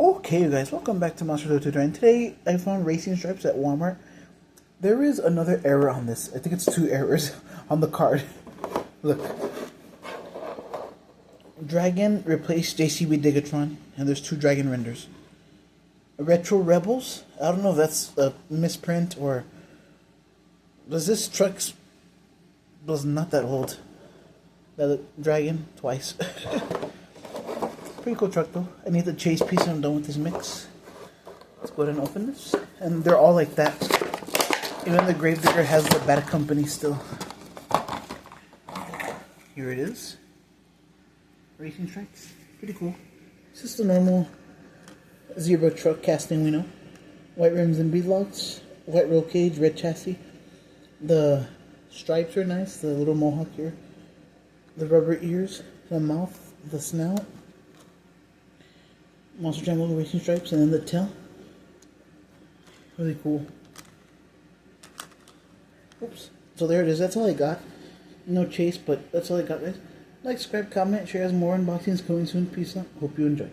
Okay, you guys, welcome back to Monster 229. Today, I found racing stripes at Walmart. There is another error on this. I think it's 2 errors on the card. Look. Dragon replaced JCB Digatron, and there's 2 Dragon renders. Retro Rebels? I don't know if that's a misprint or... Does this truck... was not that old. That Dragon, twice. Pretty cool truck though. I need the chase piece and I'm done with this mix. Let's go ahead and open this. And they're all like that. Even the Gravedigger has the Bad Company still. Here it is. Racing stripes. Pretty cool. It's just a normal zebra truck casting we know. White rims and beadlocks. White roll cage, red chassis. The stripes are nice. The little mohawk here. The rubber ears. The mouth. The snout. Monster Jam logo racing stripes, and then the tail. Really cool. Oops. So there it is. That's all I got. No chase, but that's all I got, guys. Like, subscribe, comment, share as more unboxings coming soon. Peace out. Hope you enjoyed.